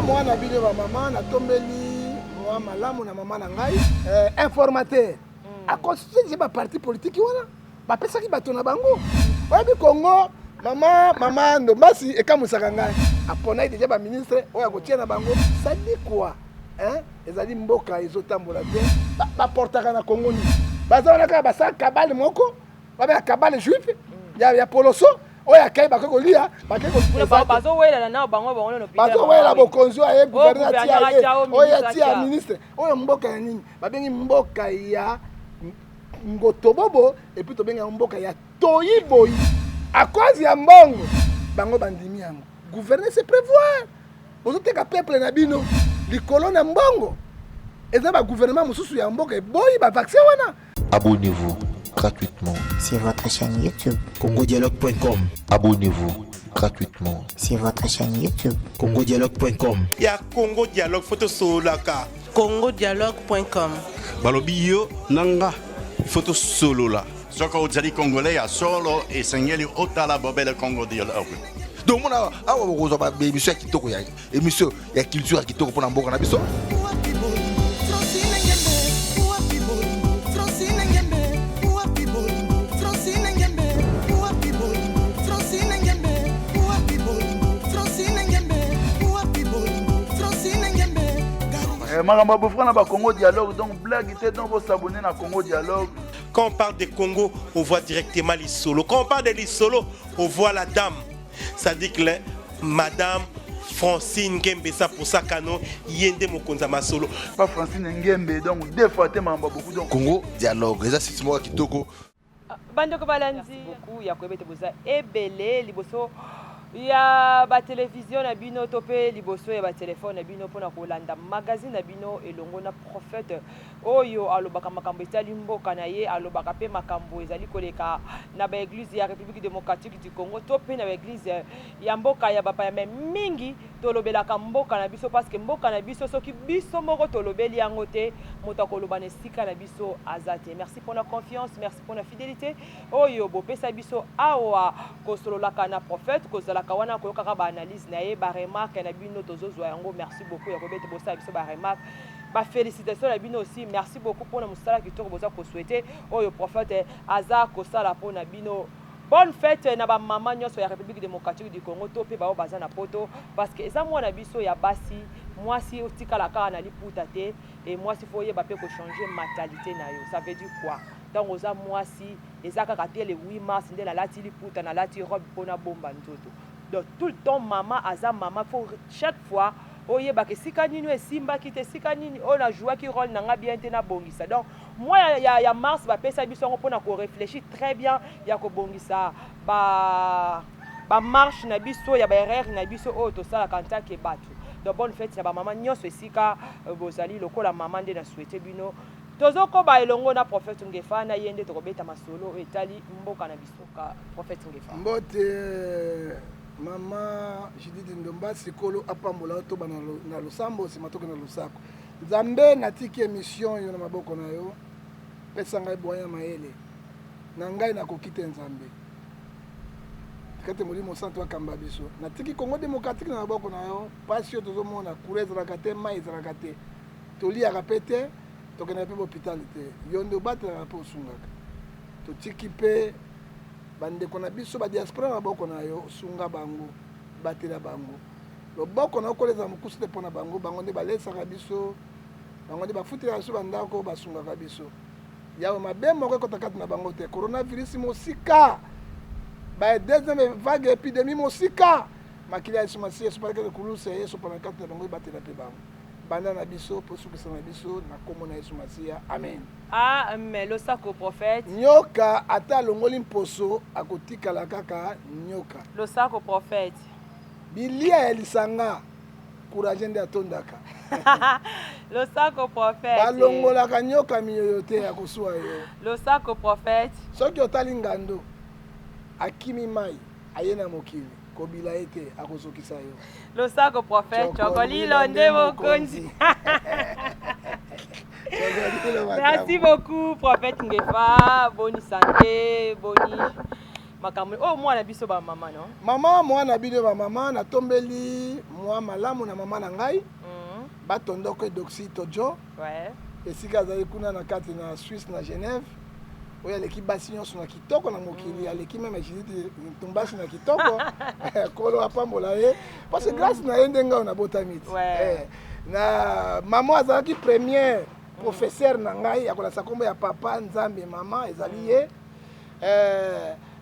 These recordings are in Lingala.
moi na bino ba maman na tombeli moi malamu na maman na ngai informateur a constitué ba parti politique wana ba pesa ki bato na bango oyebi Congo mama Ndombasi ekamusaka ngai apona déjà ba ministre oya kotia na bango ça dit quoi ezali mboka ezotambola te baportaka na Congo ni bazalaka basa kabale moko babe kabale juif ya poloso oya kai bakoko lia bakoko bazo wela na bango bango no pita bazo wela bokonzi ya gouverneur tia oya tia ministre oya mboka ya nini babengi mboka ya ngotobobo et puis tobenga mboka ya toyiboyi à cause ya mbongo bango bandimi yango gouverner c'est prévoir bozoteka peuple na bino likolo na mbongo eza ba gouvernement mususu ya mboka boyi ba vaccin wana. Abonnez-vous gratuitement sur votre chaîne YouTube congodialogue.com. Abonnez-vous gratuitement sur votre chaîne YouTube congodialogue.com. Ya Congo Dialogue photo solaka congodialogue.com. balobi yo nanga photo solo la Soko ozali congolais ya solo esengeli otala bobele Congo Dialogue. Donc mona awa bokozwa ba émission ya kitoko ya émission ya culture ya kitoko pona mboka na biso. Maramba Bofra na Congo Dialogue, donc blague était donc vous s'abonner à Congo Dialogue. Quand on parle de Congo, on voit directement les solos. Quand on parle de les solos, on voit la dame. Ça dit que Madame Francine Ngembe, ça pour ça canon, yende mokonza ma solo. Pas Francine Ngembe, donc deux fois Maramba beaucoup donc. Congo Dialogue, ça c'est moi kitoko. Bandoko Balanzi, beaucoup ya kwebete boza ebele liboso. Ya ba télévision na bino topé liboso ya ba téléphone na bino pona kolanda magazine na bino elongo na prophète oyo alobaka makambo etali mboka na ye alobaka pe makambo ezali koleka na ba église ya République démocratique du Congo topé na ba église ya mboka ya bapa ya mingi tolobelaka mboka na biso parce que mboka na biso soki biso moko tolobeli yango te moto koloba na sika na biso azate. Merci pour la confiance, merci pour la fidélité oyo bopesa biso awa kosololaka na prophète kozala kawana koyoka ba analyse na ye ba remarque na bino tozozwa yango. Merci beaucoup ya kobete bosa biso ba remarque ba félicitations na bino aussi. Merci beaucoup pour na musala kitoko boza ko souhaiter oyo prophète aza ko sala pour na bino. Bonne fête na ba maman nyonso ya République démocratique du Congo to pe ba o baza na poto parce que eza mwana biso ya basi moi si otikala ka na liputa te et moi si foye ba pe ko changer mentalité na yo. Ça veut dire quoi? Donc oza moi si ezaka ka te le 8 mars ndela lati liputa na lati robe pona bomba nzoto. Donc tout le temps maman aza maman faut chaque fois oye ba ke sika nini esimba ki te sika nini on a joué qui rôle nanga bien te na bongisa. Donc moi ya mars ba pesa biso ngo pona ko réfléchir très bien ya ko bongisa ba marche na biso ya ba erreur na biso o to sala kanta ke batu. Donc bonne fête ya ba maman nyonso esika bozali lokola maman nde na souhaiter bino tozoko ba elongo na prophète Ngefa na yende to kobeta masolo etali mboka na bisoka prophète Ngefa mbote Mama Judith Ndombasi kolo apambola to bana na losambo si matoke na losako Nzambe natiki émission yo na maboko na yo pesa ngai boya maele na ngai na kokite Nzambe kate molimo santo akamba biso natiki Congo démocratique na maboko na yo passion tozomona courage rakate mai rakate toli akapete tokena pe hôpital te yo ndo batela po sungaka totiki pe bande kona biso ba diaspora na boko na yo sunga bango batela bango loboko na koleza mukusu te pona bango bango nde balesa ka biso bango nde bafutela biso bandako basunga ka biso yawe mabemo ko kotakati na bango te coronavirus mosika ba deuxième vague épidémie mosika makili ya simasi yesu pareke kuluse yesu pona kati na bango batela pe bango banda na biso po sukisa na biso na kombo na yesu masiya amen. Amen. Le sac au prophète. Nyoka ata longoli mposo akotikala kaka nyoka. Le sac au prophète. Bilia elisanga courage nde atondaka. Le sac au prophète. Balongolaka nyoka miyoyo te akosua yo. Le sac au prophète. Soki otali ngando akimi mai ayena mokili kobila ete akosokisa yo. Le sac au prophète chokolilo nde mokonzi. Merci beaucoup, prophète Ngefa. Bonne santé, bonne makambo oh mwana biso ba mama non mama mwana bino ba mama na tombeli mwa malamu na mama na ngai batondoko doxy tojo ouais esika azali kuna na kati na Suisse na Genève oyo aleki basi nyonso na kitoko na mokili aleki meme Judith Tumbasi na kitoko kolo apambola ye parce que grâce na ye ndenge na botamiti na mama azalaki première professeur na ngai akolasa kombo ya papa nzambe mama ezali ye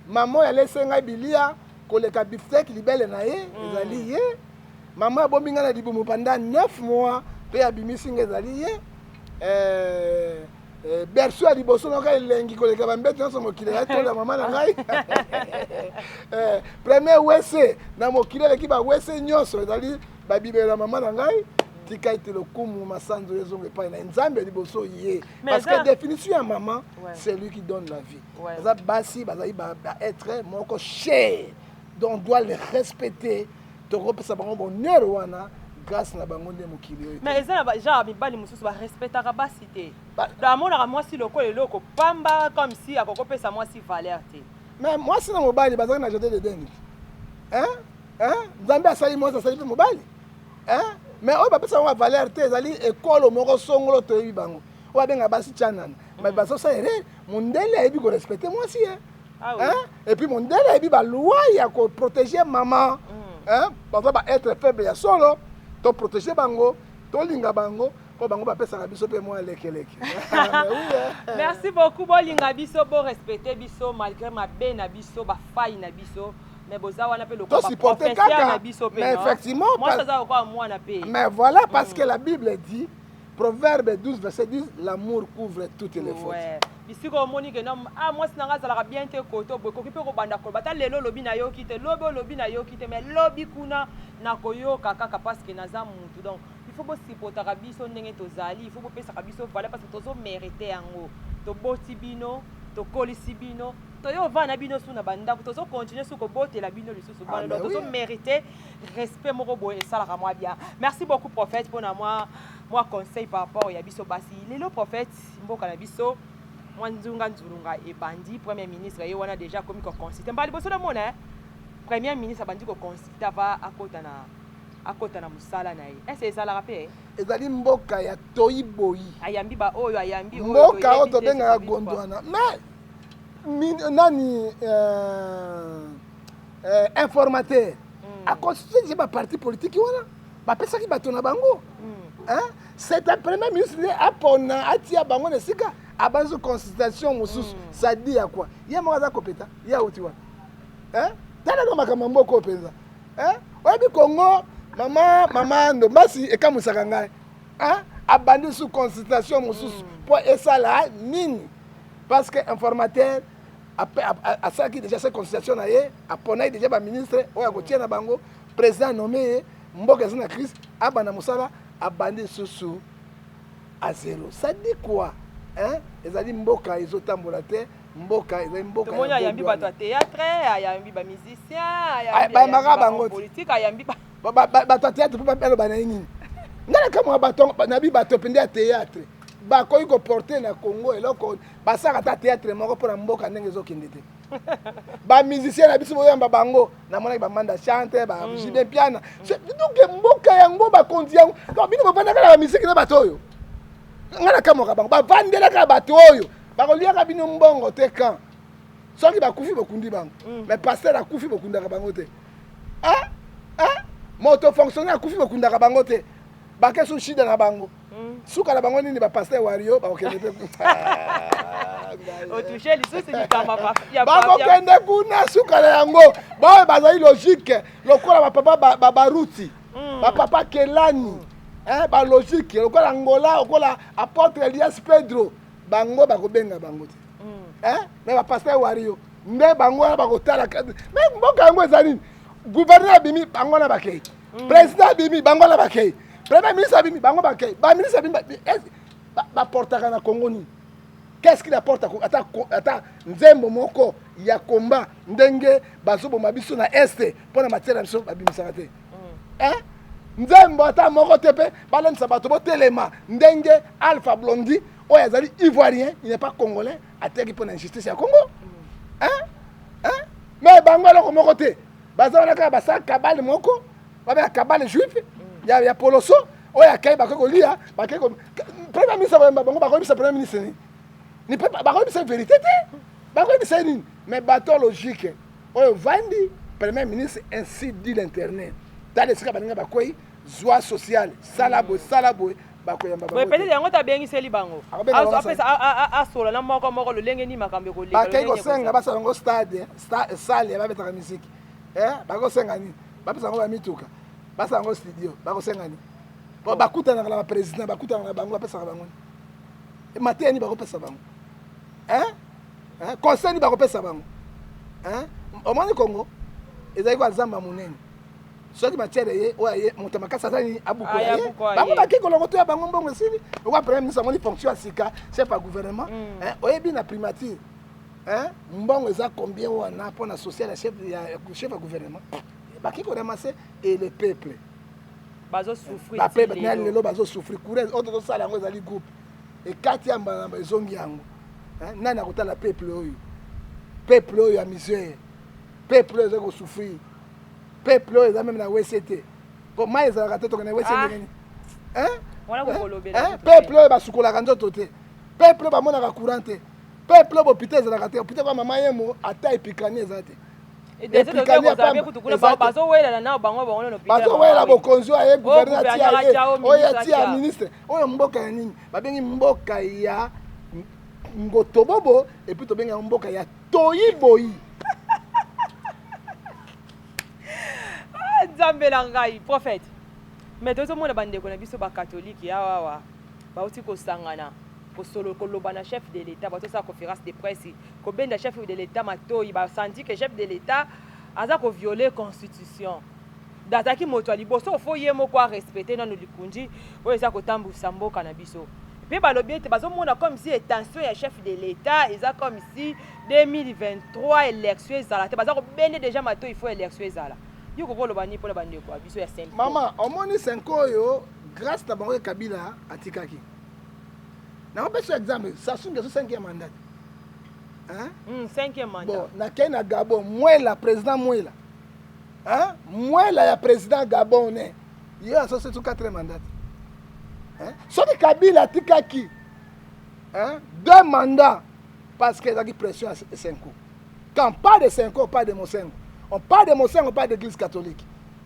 mama alese ngai bilia koleka biftek libele na ye ezali ye mama abomi ngai na libumu pendant 9 mois pe abimisi ngai ezali ye berceau ya liboso na ngai elengi koleka bambeti nyonso mokili ya tola mama na ngai premier wese na mokili eleki bawese nyonso ezali babibele na mama na ngai tika ete lokumu masanzo ezongo epai na nzambe liboso ye parce que définition ya maman c'est lui qui donne la vie baza basi bazali baêtre moko cher donc on doit les respecter tokopesa bango bonheur wana grâce na bango nde mokili oyo mais eza na genre mibali mosusu barespectaka basi te amonaka mwasi lokola eloko pamba comme si akokopesa mwasi valeur te mais mwasi na mobali bazalaki na jardin de deni nzambe asali mwasi asali mpe mobali mais oyo bapesa bango valeur te ezali ekolo moko songolo toyebi bango oyo babenga basi chanana mais bazosala erreur mondele ayebi korespecte mwasi et puis mondele ayebi baloi ya koprotege mama baza baêtre faible ya solo toprotege bango tolinga bango mpo bango bapesaka biso mpe mwa lekeleke merci beaucoup bolinga biso borespecte biso malgré mabe na biso bafai na biso mais boza wana pe lokola professeur na biso pe mais effectivement moi ça za quoi moi na pe mais voilà parce que la Bible dit Proverbe 12 verset 10 l'amour couvre toutes les fautes bisiko omoni ke non moi sinanga zalaka bien te koto boy koki pe ko banda ko bata lelo lobi na yo kite lobi na yo kite mais lobi kuna na koyoka kaka parce que naza mutu donc il faut bosipotaka biso ndenge tozali il faut bopesaka biso voilà parce que tozo mériter yango toboti bino tokolisi bino toyo vana bino suna bandako tozo continuer suko botela bino lisusu bana tozo mériter respect moko boye esalaka moi bien merci beaucoup prophète pour na moi conseil par rapport ya biso basi lelo prophète mboka na biso mwanzunga nzulunga ebandi premier ministre ye wana déjà komi ko consulter mbali boso na mona premier ministre abandi ko consulter va akota na musala na ye est-ce ezalaka pe ezali mboka ya toyiboyi ayambi ba oyo ayambi oyo mboka oyo tobengaka gondwana mais nani informateur aconstitue baparti politique wana bapesaki bato na bango c'est un premier ministre apona atia bango na esika abanzo consultation mosusu ça dit ya quoi ye moko aza kopeta ye auti wana tala no makambo mboka openza oyebi kongo mama ndombasi ekamusaka ngai abandi sous consultation mosusu mpo esala nini parce que informateur asalaki déjà cette consultation na ye aponaki déjà baministre oyo akotia na bango président nommé ye mboka eza na crise abanda mosala abandi susu à zéro ça dit quoi ezali mboka ezotambola te mboka ezali mboka tomoni ayambi bato ya théâtre ayambi bamusicien bayambaka bango politique ayambi bato ya théâtre mpo baloba na ye nini ngalaka mwa bato nabi bato pende ya théâtre bakoki koporte na Congo eloko basaka ata théâtre moko mpona mboka ndenge ezokende te bamusicien na biso boyamba bango namonaki bamanda chante bajibe piana donc mboka yango bakonzi yango donc bino bavandaka na bamusiki na bato oyo nga nakamoka bango bavandelaka bato oyo bakoliaka bino mbongo te kan soki bakufi bokundi bango mais paster akufi bokundaka bango te moto fonctionnaire akufi bokundaka bango te bakesu shida na bango suka na bango nini bapaster wario bakokende mpe bakokende kuna suka na yango baoyo bazali logique lokola bapapa baruti bapapa kelani balogique lokola ngola lokola apôtre Elias Pedro bango bakobenga bango te mais bapaster wario nde bango wana bakotala mais mboka yango eza nini gouverneur abimi bango na bakei président abimi bango na bakei premier ministre abimi bango bakei baministre abimi baportaka na Congo nini qu'est-ce qu'il apporte ata nzembo moko ya komba ndenge bazoboma biso na este mpona matière na biso babimisaka te nzembo ata moko te mpe balandisa bato botelema ndenge Alpha Blondy oyo azali ivoirien il n'est pas congolais ateki mpona injustice ya Congo mais bango eloko moko te baza wana kaka basala kabale moko babenga kabale juif ya poloso oyo akai bakoki kolia premier ministre bango bakoyebisa premier ministre ni bakoyebisa vérité te bakoyebisa nini mais bato logique oyo vandi premier ministre ainsi dit l'internet tala esika baninga bakoyi joie sociale sala boye bakoyamba bango peut-être yango tabengiseli bango asola na moko lolenge ni makambo ekoleka bakei kosenga basala yango stade sale babetaka misiki bakosenga nini bapesa yango bamituka basala yango studio bakosenga nini bakutanaka na baprésident bakutanaka na bango bapesaka bango mateyani bakopesa bango conseil ni bakopesa bango omoni kongo ezali kwa zamba monene soki matière ye oyo ye moto makasi aza nini abukola ye bango baki kolongo to ya bango mbongo esili okwa premier ministre amoni fonction ya sika chef ya gouvernement oyebi na primature mbongo eza combien wana mpona social ya chef ya gouvernement baki koramase et le peuple bapeuple lelo bazosouffrir courant oyo tozosala yango ezali groupe ekati ya mbala ezongi yango nani akotala peuple oyo ya misère peuple oyo eza kosouffrir peuple oyo eza meme na wct po mai ezalaka te toka na wct ndengeni peuple oyo basukolaka nzoto te peuple oyo bamonaka courant te peuple oyo bopita ezalaka te opita kwa mama yemo ata epikani eza te bazowela bokonzi oyo aye gouverneur oyo atia ministre oyo mboka ya nini babengi mboka ya ngotobobo epuis tobenga mboka ya toyiboyi nzambe na ngai prophète mais tozomona bandeko na biso bakatholike awawa bauti kosangana koloba na chef de l'état batosala conférence de presse kobenda chef de l'état matoyi basanti que chef de l'état aza kovioler constitution dataki moto ya liboso ofo ye moko arespecte nano likunji oyo eza kotambusa mboka na biso mpe balobi ete bazomona comme si étention ya chef de l'état eza comme si 2023 élection ezala te baza kobende déjà matoyi il faut élection ezala yo kokoloba ni mpona bandeko ya biso ya 5 mama omoni 5 oyo grâce na bango kabila atikaki nakopesa exemple sasungi azo 5e mandat 5e mandat bon nakei na gabon mwela président mwela ya président gabon ne ye azo setu 4e mandat soki kabila atikaki 2 mandats parce que ezalaki pression ya 5 quand on parle de 5 on parle de Mosengo. On parle de Mosengo, on parle de l'église catholique.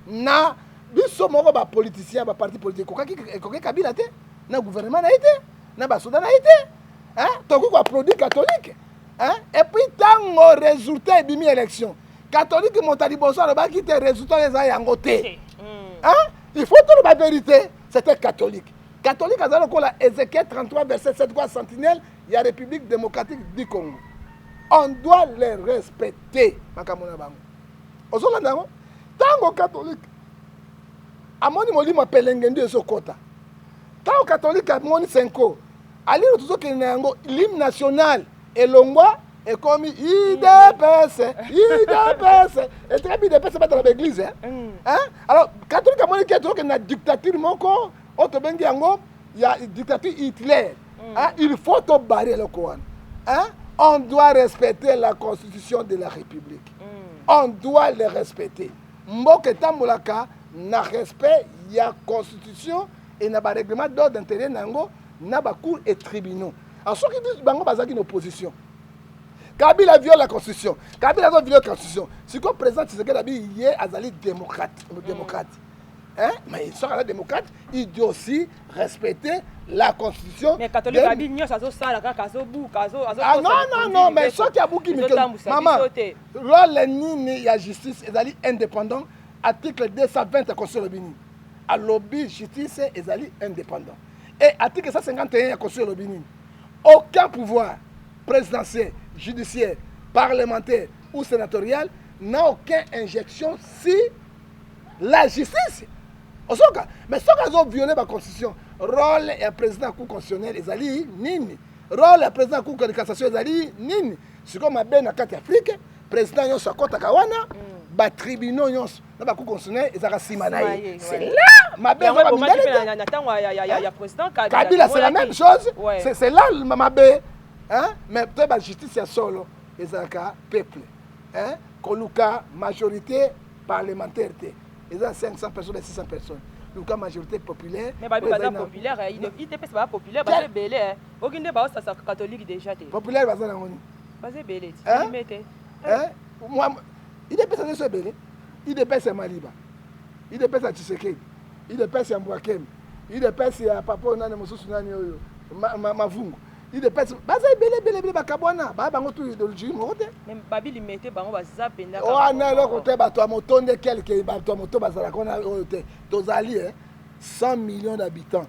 Na biso moko ba politicien ba parti politique koki kabila te na gouvernement na été na ba soda na été toko ko produit catholique et puis tango résultat ebimi élection catholique montali boso ba ki te résultat les yango te il faut tout la vérité c'était catholique azalo ko la Ézéchiel 33 verset 7 quoi sentinelle il y a République démocratique du Congo on doit les respecter makamona bango ozolanda yango ntango catholique amoni molimo apelenge nde ezokota ntango catholique amoni 5 alino tozokende na yango l'hymne national elongwa ekomi idps etebi idps batala baeglise alors catholique amoni ke tozokende na dictature moko oyo tobengi yango ya dictature Hitler il faut tobari eloko wana on doit respecter la constitution de la République. On doit les respecter. Mboka tambolaka na respect ya constitution et na ba règlement d'ordre intérieur nango na ba cour et tribunaux. Alors ceux qui disent bango bazaki une opposition. Kabila viole la constitution. Kabila viole la constitution. Si comme président Tshisekedi abi yé azali démocrate. Mais il sera démocrate, il doit aussi respecter la constitution. Mais catholique abi nyo ça ça la kazo bou kazo ah non mais ce qui a beaucoup maman rôle ni ya justice ezali indépendant article 220 de la constitution Bini a lobby justice ezali indépendant et article 151 de la constitution Bini aucun pouvoir présidentiel judiciaire parlementaire ou sénatorial n'a aucune injection si la justice mais ce qu'ils ont violé la constitution rôle et président cour constitutionnel ezali nini rôle et président cour de cassation ezali nini siko mabe na kati Afrique président nyonso akotaka wana ba tribunaux nyonso na ba cour constitutionnel ezaka sima na ye c'est là mabe ya président Kabila c'est la même chose c'est là mabe mais peut ba justice ya solo ezaka peuple Koluka majorité parlementaire. Ils ont 500 personnes et 600 personnes. Luka majorité populaire. Mais Babi Baza populaire, il dépêche pas populaire, Baza belé. Aucun des Baza ça catholique déjà. Populaire Baza Nangoni. Baza belé. Moi, il dépêche à ce belé. Il dépêche à Maliba. Il dépêche à Tshisekedi. Il dépêche à Mbwakem. Il dépêche à Papa Nane Mosusu Nani Oyo. Mavungu. Il dépêche. Baza belé bakabwana. Ba bango tout idéologie moté. Même Babi limité bango baza penda. Oh na lo côté bato a motonde quelque bato a moto bazala kona oyote. Tozali 100 millions d'habitants.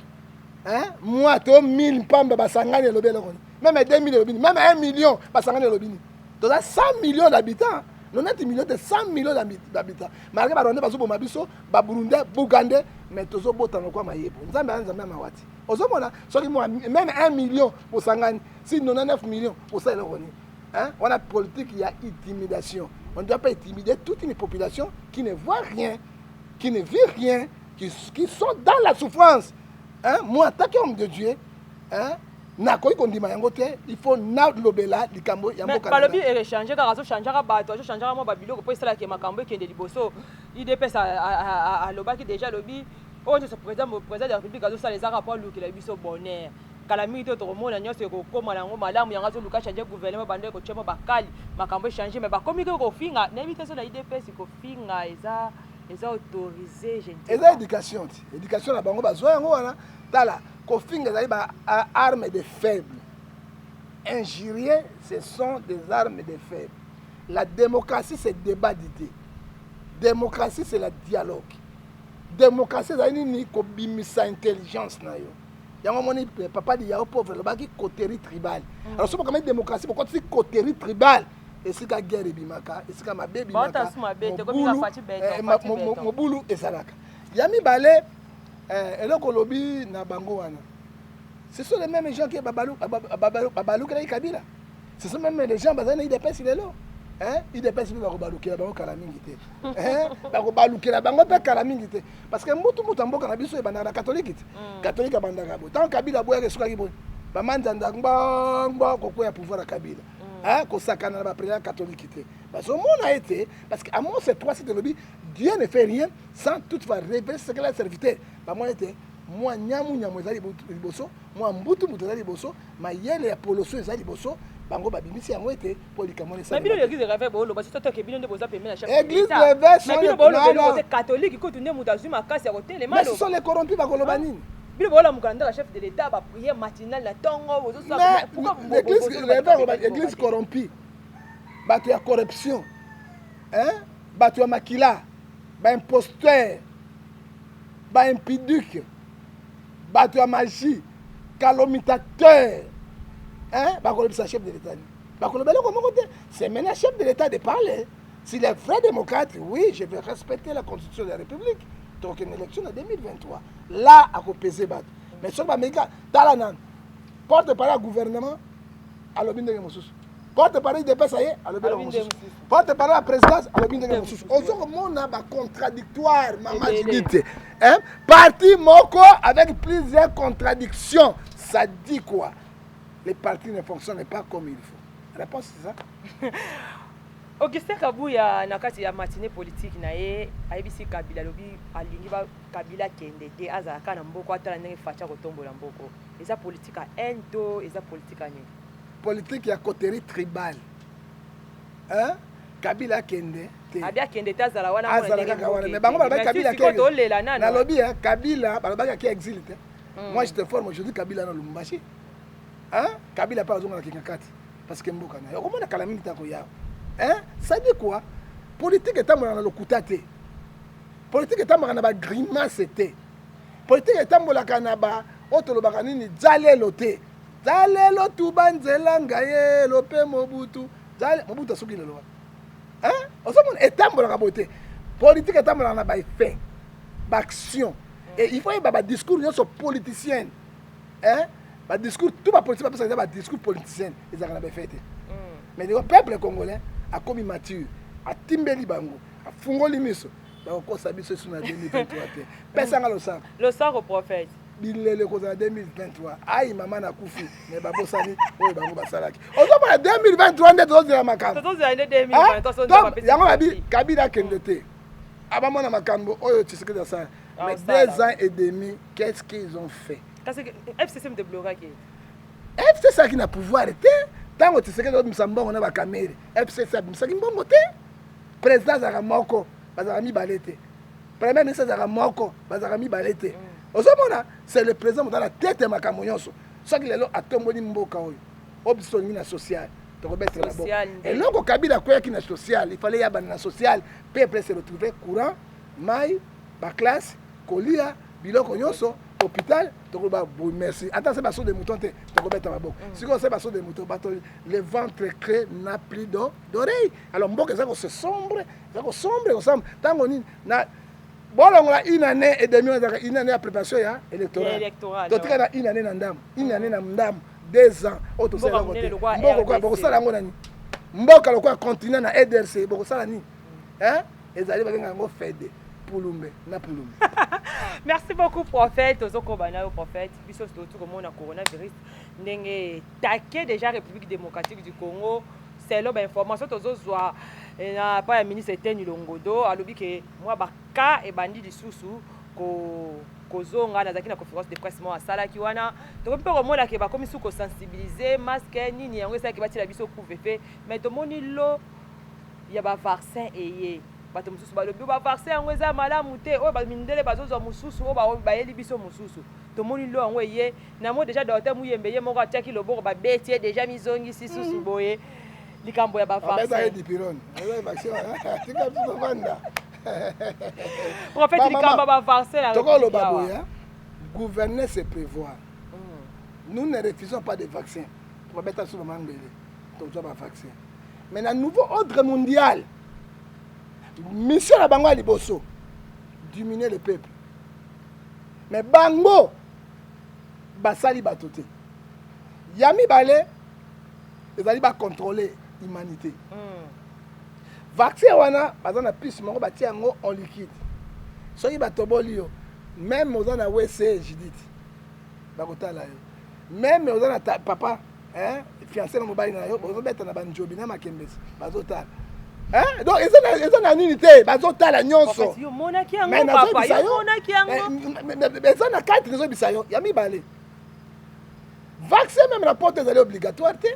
Moi to 1000 pamba basangani lobelo koni. Même 2000 lobini, même 1 million basangani lobini. Toza 100 millions d'habitants. 90 millions de 100 millions d'habitants. Malgré baronde bazo boma biso, ba Burundais, Bougandais, mais tozo botano kwa mayebo. Nzambe anzambe mawati. Ozomona soki moi même 1 million pour sangani, si 99 millions pour ça le koni. On a politique, il y a intimidation. On ne doit pas intimider toute une population qui ne voit rien, qui ne vit rien, qui sont dans la souffrance. Moi, tant qu'homme de Dieu, il faut lobela likambo ya mboka. Mais balobi échanger car azo changer bato, azo changer mo babilo ko sala ke makambo ke de liboso. Il dépêche à lobaki déjà lobi. Oh, ce président de la République azo sala les rapports lu que la biso bonheur. Calamité to mona nyose ko koma na ngoma malamu yanga zo luka changer gouvernement bande ko chema bakali makambo changer mais ba komi ko finga na bité so na IDPS ko finga eza autorisé je ne eza éducation na bango bazo yango wana tala ko finga za ba armes de faibles. Injurier, ce sont des armes de faibles. La démocratie c'est débat d'idées. Démocratie c'est le dialogue. Démocratie c'est ni ko bimisa intelligence na yo. Yango moni papa di ya pauvre le baki coterie tribal. Alors c'est comme démocratie pourquoi c'est coterie tribal et c'est ka guerre bimaka et c'est ka mabe bimaka. Mobulu esalaka. Yami balé eloko lobi na bango wana. Ce sont les mêmes gens qui babalou Kabila. Ce sont même les gens bazana IDPS il est là. Il dépêche de baluki la bango kala mingi te. Baluki la bango pe kala mingi te parce que mutu mboka na biso e bana catholique. Catholique bandaka bo. Tant Kabila boya ke suka kibo. Ba manzanda ngba ko ya pouvoir Kabila. Ko sakana ba président catholique te. Parce que mon a été parce que à moi c'est trois c'est lobby Dieu ne fait rien sans toutefois révéler ce qu'il a serviteur. Ba moi était moi nyamu ezali liboso, moi mbutu ezali liboso, ma yele ya poloso ezali liboso. Bango babimisi yango ete polikamone ça. Mais bino l'église rêve bolo parce que toi que bino ndeboza pemela chaque. Église rêve mais bino bolo bolo catholique ko tunde mudazu makasi ya kote le malo. Mais ce sont les corrompus ba koloba nini? Bino bolo mukanda la chef de l'état ba prière matinale na tongo bozo ça. Pourquoi l'église rêve l'église corrompue? Bato ya corruption. Bato ya makila, ba imposteur, ba impiduque, bato ya magie, calomniateur. C'est chef de l'État. C'est maintenant chef de l'État de parler. S'il est vrai démocrate, oui, je vais respecter la Constitution de la République. Donc une élection en 2023. Là, à peser battre. Mais sur l'Amérique, porte-parole au gouvernement, à l'obin de Moussous. Porte-parole de PSAE, à l'obin de Moussous. Porte-parole à la présidence, à l'obin de Moussous. On a un contradictoire, maman dit. Parti Moko avec plusieurs contradictions. Ça dit quoi? Les partis ne fonctionnent pas comme il faut. La réponse c'est ça. Augustin Kabouya nakati ya matinée politique na ye ayebisi Kabila lobi alingi ba Kabila kende te azalaka na mboko atala ndenge facha kotombola mboko. Eza politique a endo, eza politique a ni. Politique ya coterie tribal. Kabila kende te. Abia kende te azala wana kwa ndenge. Mais bango ba Kabila kende. Na lobi Kabila ba ki exil te. Moi je te forme aujourd'hui Kabila na Lumumbashi. Kabila pas besoin de kikakati parce que mboka na comment na kalamini tako yao ça dit quoi politique est amona na lokuta te politique est amona na ba grimace te politique est amona kana ba otolobaka nini zalelo te zalelo tubanzela ngaye lope mobutu zale mobutu soki lelo osomona est amona ka bote politique est amona na ba effet ba action et il faut y ba discours nyonso politicien le discours, tout le politique, c'est un discours politicien. Ils ont fait. Mais le peuple congolais a commis mature, a timbeli bango, a fungoli miso. Donc, on s'habille sur 2023. Personne n'a le sang. Le sang au prophète. bilele kozala 2023 ai mama na kufi me babosani oyo bango basalaki ozomona 2023 nde tozozela makambo yango babi kabila akende te abamona makambo oyo Tshisekedi asala mais 2 ans et demi qu'est-ce qu'ils ont fait FCC me débloqué FCC qui na pouvoir te tango Tshisekedi obimisa mbongo na bakamere FCC abimisaki mbongo te président azalaka moko bazalaka mibale te premier ministre azalaka moko bazalaka mibale te ozomona c'est le président moto na tete ya makambo nyonso soki lelo atomboli mboka oyo obiso olingi na social tokobetela bo eloko Kabila akweyaki na social il fallait yabana na social peuple se retrouver courant mai baclasse kolia biloko nyonso hôpital tokoba bon merci attends c'est baso de mouton te tokobeta maboko siko c'est baso de mouton bato le ventre creux n'a plus d'oreille alors mboka ça se sombre tango ni na bolongo la une année et demie une année à préparation ya électorale totika na une année na ndam une année na ndam 2 ans auto sala côté mboka boko sala ngo nani mboka lokwa continent na EDRC boko sala ni hein ezali bakenga ngo fede Pulumbe na Pulumbe. Merci beaucoup prophète ozokobana au prophète biso tout comme on a coronavirus ndenge taqué déjà République démocratique du Congo c'est là information tozozwa na pas ministre Etienne Longodo alobi ke moi baka e bandi lisusu ko zonga na zaki na conférence de presse mo asala ki wana to ko peko mona ke ba komisu ko sensibiliser masque nini yango ça ki batila biso couvre-feu mais to moni lo ya ba vaccin eye bato mususu balobi ba vaccin yango eza malamu te o ba mindele bazozwa mususu o ba yeli biso mususu to moni lo yango eye na mo déjà docteur Muyembe ye moko atiaki loboko ba betie déjà mizongi sisusu boye likambo ya ba vaccin ba dipirone ay vaccin tika biso vanda prophète likambo ba vaccin la tokolo baboya gouverner c'est prévoir nous ne refusons pas de vaccins pour mettre sur le mangele donc ça ba vaccin mais un nouveau ordre mondial mission na bango liboso diminuer le peuple mais bango basali batote yami balé ezali ba contrôler humanité vaccin wana bazana piste moko batia yango en liquide soki batoboli yo même ozana WC Judith bakotala yo même ozana papa hein fiancé na mobali na yo ozobeta na banjobi na makembesi bazotala hein donc ils ont une unité bazotala nyonso yo monaki yango papa yo monaki yango mais ça na carte les bisayo ya mibale vaccin même la porte est obligatoire te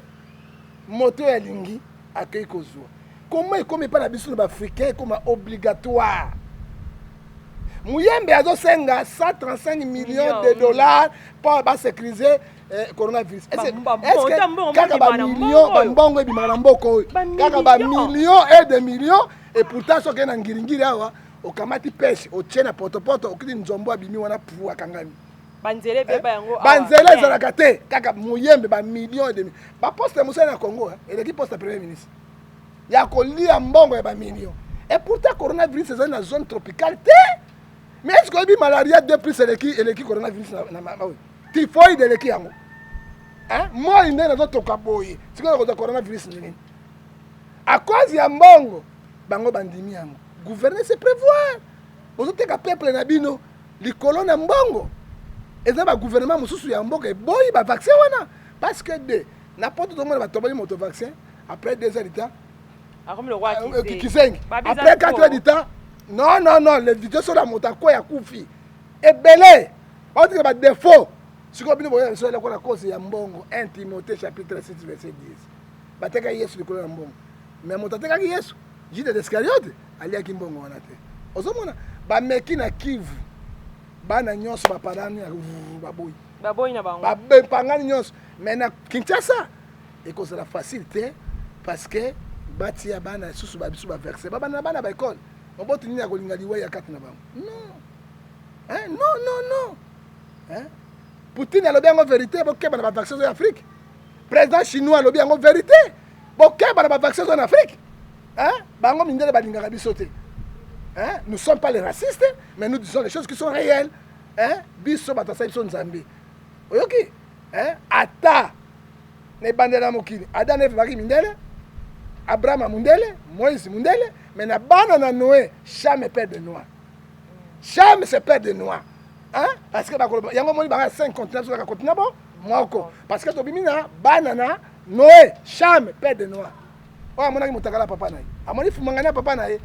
moto ya lingi accueil kozwa comment il comme pas na biso na africain comme obligatoire Muyembe azo senga 135 millions de dollars pour ba sécuriser coronavirus. Est-ce que kaka ba millions ba mbongo ebimaka na mboko kaka ba millions et des millions et pourtant soki na ngiringiri awa okamati pêche otiena potopoto okiti nzombo abimi wana pou akangami banzele beba yango banzele ezalaka te kaka Muyembe ba millions et demi ba poste musala na Congo eleki poste premier ministre ya kolia mbongo ya ba millions et pourtant coronavirus est dans zone tropicale te mais est-ce que bi malaria de plus eleki coronavirus na typhoïde eleki yango hein moi inde na toka boye siko ko coronavirus nini à cause ya mbongo bango bandimi yango gouverner c'est prévoir ozoteka peuple na bino likolo na mbongo eza ba gouvernement mususu ya mboka e boyi ba vaccin wana parce que de n'importe comment ba tobali moto vaccin après 2 heures de temps comme le roi Kizengi après 4 heures de temps non les vidéos sur la moto quoi ya kufi et belé on dit que ba défaut siko bino boya sur la cause ya mbongo 1 Timothée chapitre 6 verset 10 bateka Yesu likolo na mbongo mais moto ateka Yesu Judas Iscariote aliaki mbongo wana te ozomona ba meki na Kivu bana nyonso ba parani baboyi na bango ba pangani nyonso mais na Kinshasa ekozala facile te parce que batia bana susu ba bisu ba verser bana ba école on bote nini ya kolinga liwa ya kati na bango non hein non hein Poutine alobi yango vérité bokeba na ba vaccin en Afrique président chinois alobi yango vérité bokeba na ba vaccin en Afrique hein bango mindele balingaka biso te hein nous sommes pas les racistes mais nous disons les choses qui sont réelles hein biso batasa biso nzambe oyoki hein ata ne bandela mokili ada ne vaki mindele Abraham mundele Moïse mundele mais na bana na Noé jamais père de noir jamais c'est père de noir hein parce que bakoloba yango moni banga 5 continents sur la continent bon moko parce que tobimi na banana Noé Cham père de Noah oya monaki motakala papa na ye amoni fumangana papa na ye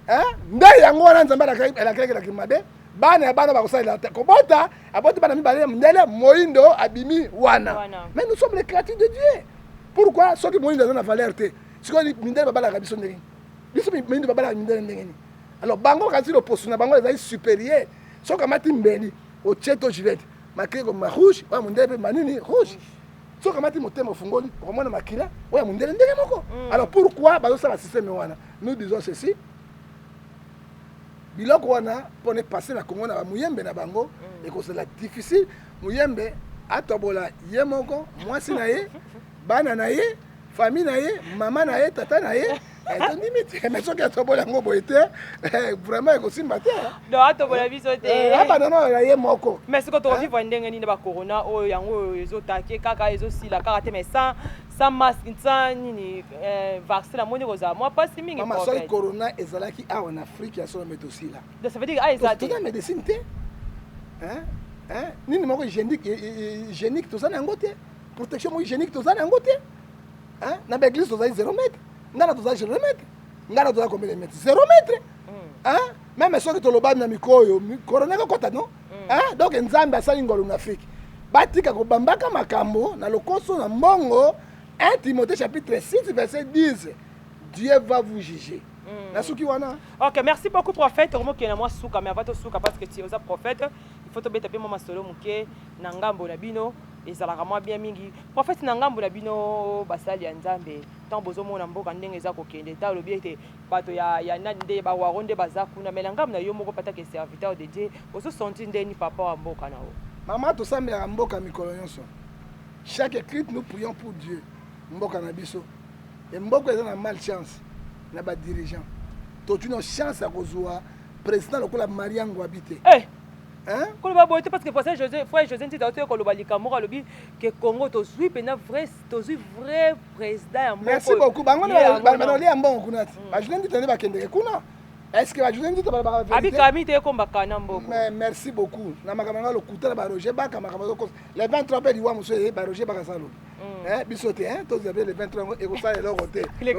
hein nde yango wana nzambe alakelaki mabe bana bakosalela te kobota aboti bana mibale ndele moindo abimi wana mais nous sommes les créatures de Dieu pourquoi soki moindo aza na valeur te sikoyo mindele babalaka biso ndenge biso moindo babalaka mindele ndenge nini alors bango kasi loposo na bango ezali supérieur soki amati mbeli otie to gilete makili koma rouge oya mondele mpe manini rouge soki amati motema ofungoli okomona makila oya mondele ndenge moko alors pourquoi bazosala système wana nous disons ceci biloko wana pone passer na Congo na muyembe na bango ekozala difficile muyembe atobola ye moko mwasi na ye bana na ye famille na ye mama na ye tata na ye limite mais soki atobola yango boye te vraiment ekosimba te donc atobola biso te abandona ya ye moko mais siko tokokivwa ndenge nini bacorona oyo yango ezotake kaka ezosila kaka te mais sans masque sans nini vaccin namoni kozala mwa pasi mingi mama soki corona ezalaki awa na afrique ya solo metosila donc ça veut dire eza te toza médecine te nini moko hygiénique toza na yango te protection moko hygiénique toza na yango te na baeglise tozali 0 mètre ngana tozali 0 mètre ngana tozali combien de mètre 0 mètre même soki tolobami na mikro oyo corona ekokota no donc nzambe asali ngolu na afrique batika kobambaka makambo na lokoso na mbongo 1 Timothée chapitre 6 verset 10 Dieu va vous juger. Ok, merci beaucoup prophète. Mais avant tout souka parce que tu es un prophète, il faut te mettre bien maman solo muke nangambo na bino ezalaka mwa bien mingi. Prophète nangambo na bino basali ya nzambe. Tant bozo mona mboka ndenge eza kokende ta lobi ete bato ya nande ba waronde bazakuna mais nangambo na yo moko pataka serviteur de Dieu. Ozo senti ndeni papa wa mboka na o. Maman to sambela mboka mikolo nyonso. Chaque écrit nous prions pour Dieu. Mboka na biso. Et mboka eza na malchance na ba dirigeant. To tu no chance à kozwa président lokola Mariango habité. Hein? Koloba boite parce que frère José Ntita oto koloba likamoko lobi que Congo to zui pena vrai président ya moko. Merci beaucoup. Bango na li ambongo kuna. Ba José Ntita ne ba kendeke kuna. Est-ce que ba José Ntita ba vérité? Abi kami te komba kana mboko. Mais merci beaucoup. Na makamanga lokuta ba Roger Baka makamanga ko. Le 23 pe diwa muso e ba Roger Baka salo. Bisoté to le 23 et ko sala lo côté. Le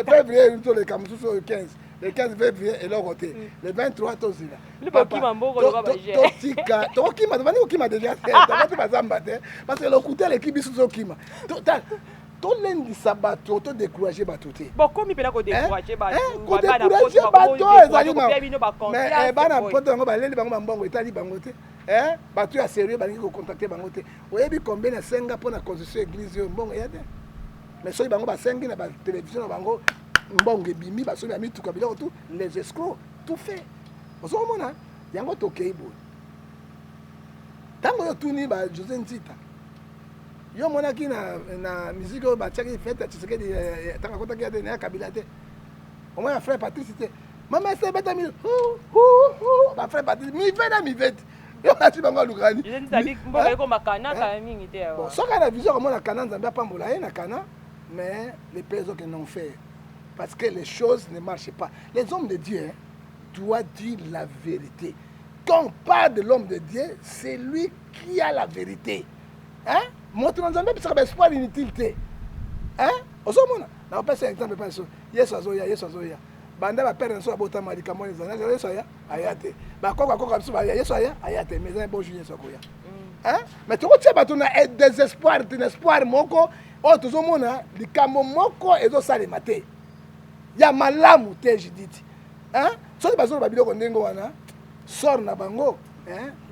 février to le kamuso 15. Le 15 février et leur côté. Le 23 tozila. Le bakima mboko lo ba je. Totika, tokima devant okima déjà. Tabati bazamba te parce que le côté l'équipe biso okima. To lendi sabato to décourager bato te. Bon comme pena ko décourager bato. Ko décourager bato ezali ma. Mais bana poto ngo ba lendi bango mbongo etali bango te. Bato ya sérieux balingi ko contacter bango te. Oyebi combien na senga pona construire église yo mbongo ya te. Mais soki bango ba sengi na ba télévision bango mbongo bimi basobi ya mituka biloko tout les escrocs tout fait. Ozomona yango tokei boy. Tango yo tuni ba José Ntita. Yo monaki na musique oyo batiaki fete Tshisekedi tanga kotaki ya na Kabila te. Au moins frère Patrice te. Mama se beta mi ba frère Patrice mi vena mi vete. Yo ati bango lukani. Je ne sais pas mboko ko makana ka mingi te. Bon, soka na vision comme na kana nzambe apambola ye na kana mais les personnes qui n'ont fait parce que les choses ne marchent pas. Les hommes de Dieu doivent dire la vérité. Quand on parle de l'homme de Dieu, c'est lui qui a la vérité. Hein? Montre dans un peu ça espoir inutile. Hein? Osomona. Na pas un exemple pas ça. Yesu azoya. Banda ba père nso abota malika mo ezana Yesu aya ayate. Ba koka biso ba Yesu aya ayate mais un bon Yesu akoya. Hein? Mais tu vois bato na désespoir, espoir moko o tozomona likambo moko ezo salema te. Ya malamu te Judith. Hein? Soki bazolo ba biloko ndengo wana sort na bango.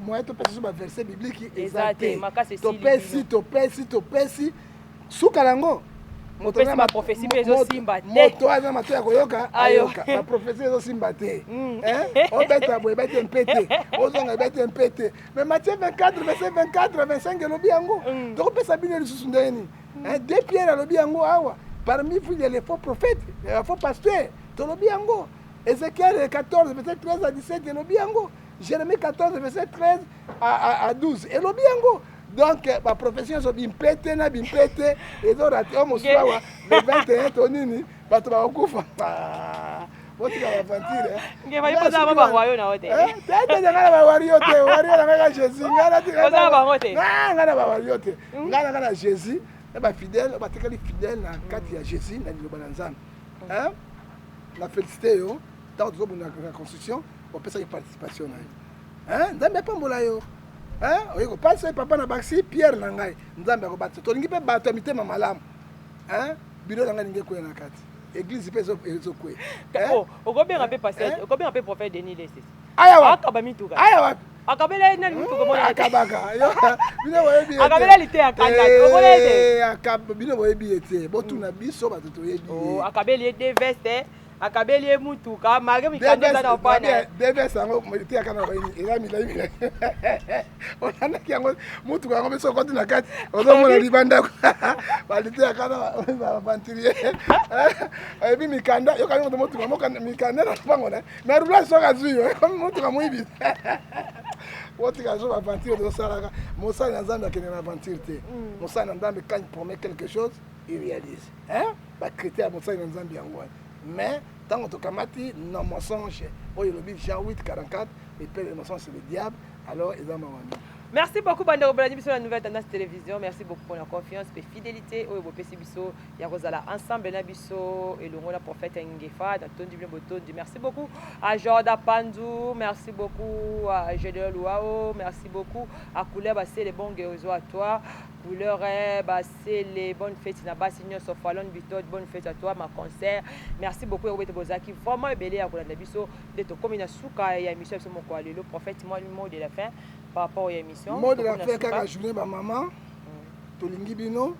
Moi to pesi ba verset biblique exacté. To pesi sukalango. Moto na ma prophétie ezo simba te. Moto ana mato ya koyoka ayoka. Ma prophétie ezo simba te. O beta boy beta mpete. Ozonga beta mpete. Mais Matthieu 24 verset 24 25 lobi yango. To pesa bino lisusu ndeni. Deux Pierre lobi yango awa. Parmi vous il y a les faux prophètes, les faux pasteurs. To lobi yango. Ézéchiel 14 verset 13 à 17 lobi yango. Jérémie 14 verset 13 à 12 et lobi yango. Donc ma profession so bimpete et zo raté o moswa le 21 tonini bato ba okufa botika aventure nge bali poza ba wayo na hote tete ngana ba wario te wario na ngana Jésus ngana ti poza ba hote ngana ba wario te ngana Jésus e ba fidèle ba tekali fidèle na kati ya Jésus na liloba na Nzambe la félicité yo tant que na construction on peut ça participation na Nzambe pambola yo oye ko pasa papa na baxi Pierre na ngai Nzambe ko batso to ngi pe bato mitema malamu biro na ngai ngi ko na kati église pe zo kwe okobenga pe pasteur okobenga pe prophète Denis Lesi aya wa akaba mituka aya wa akabela nani mituka mona akabaka yo bino boyebi akabela lite akanda okolete akab bino boyebi ete botuna biso bato toyebi akabeli de veste akabeli mutuka mage mikande za na pana deve sango te akana ba ni ira milai onana kiango mutuka ngo beso kondi na kati ozomona libanda balite akana ba bantirie ebi mikanda yo kanyo ndo mutuka moka mikanda na pango na rula soka zuyo mutuka muibi wotika zo ba bantirie do salaka mosa na Nzambe akene na bantirie te mosa na Nzambe quand il promet quelque chose il réalise ba critère mosa na Nzambe yango mais tant que tokamati non mensonge oyo lobi Jean 8:44 et puis le mensonge c'est le diable alors ils ont mangé. Merci beaucoup Bandeko Bolandi biso la nouvelle tendance télévision. Merci beaucoup pour la confiance et fidélité oyo bopesi biso ya kozala ensemble na biso elongo na prophète Ngefa dans ton bien botondi. Merci beaucoup à Jordan Pandou, merci beaucoup à Gédéon Louao, merci beaucoup à Couleur Bassé les bons guérisons à toi. Couleur Bassé les bonnes fêtes na Bassignon Sofalon Bitot, bonne fête à toi ma concert. Merci beaucoup Robert Bozaki vraiment belé à kolanda biso de to komina suka ya émission sur mon quoi le prophète moi le mot de la fin par rapport aux émissions. Mot de la fin kaka journée ba maman tolingi bino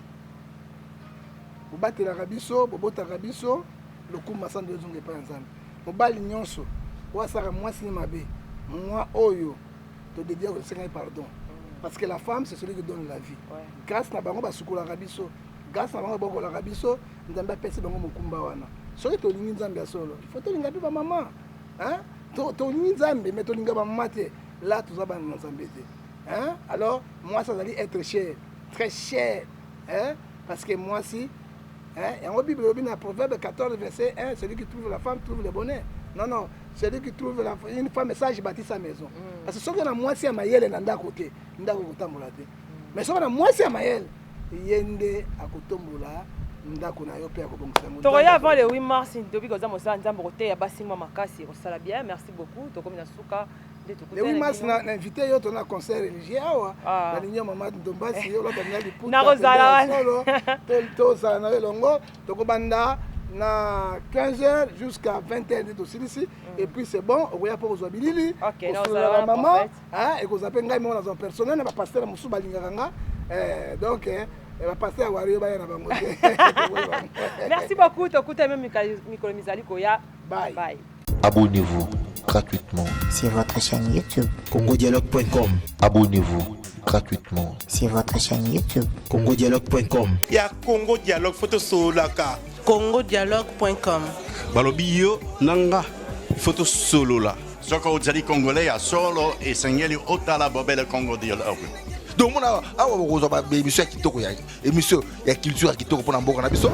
bobatela rabiso bobota rabiso lokuma sande zonge pa Nzambe mobali nyonso wasaka mwasi ni mabe moi oyo to dédier au Seigneur pardon parce que la femme c'est celui qui donne la vie grâce na bango basukula rabiso grâce na bango bokola rabiso Nzambe apesi bango mokumba wana soki tolingi Nzambe solo il faut tolinga pe ba maman tolingi Nzambe mais tolinga ba maman te là tout ça va nous embêter alors moi ça allait être cher très cher parce que moi si et en Bible dans Proverbe 14 verset 1 celui qui trouve la femme trouve le bonheur non celui qui trouve une femme sage bâtit sa maison parce que soki na moi si ya mayele na ndako te ndako kotambola te mais soki na moi si ya mayele yende akotombola ndako na yo pe akobongisa mo tokoya avant le 8 mars ndobi koza mosala Nzambe kote ya basimwa makasi kosala bien merci beaucoup tokomi na suka le 8 mars na invité yo tona concert religieux awa na linyo mama Ndombasi yo lota na liputa na kozala solo to za na elongo tokobanda na 15h jusqu'à 20h de silisi et puis c'est bon okoya po kozwa bilili na maman et kozape ngai mo na zone personnel na ba pasteur musu balingaka nga donc pasteur wario ba na bango merci beaucoup tokuta même Mikolo Mizali koya bye Abonnez-vous gratuitement sur votre chaîne YouTube. congodialogue.com. Abonnez-vous gratuitement Sur votre chaîne YouTube. congodialogue.com. Ya Congo Dialogue photo solaka. congodialogue.com. balobi yo nanga photo solo la soko ozali congolais ya solo esengeli otala bobele Congo Dialogue. Donc mona awa bokozwa ba émission ya kitoko ya émission ya culture ya kitoko pona mboka na biso.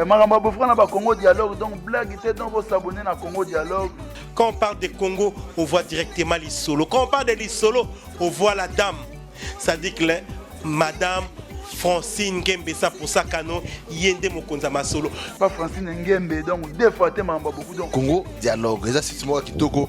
makambo ya bofrana ba Congo Dialogue donc blague était donc vous s'abonner na Congo Dialogue. Quand on parle de Congo, on voit directement l'Isolo. Quand on parle de l'Isolo, on voit la dame. Ça dit que Madame Francine Ngembe, ça pour ça kano yende mokonza masolo. Pas Francine Ngembe donc deux fois te mamba beaucoup donc Congo Dialogue. Ça c'est moi kitoko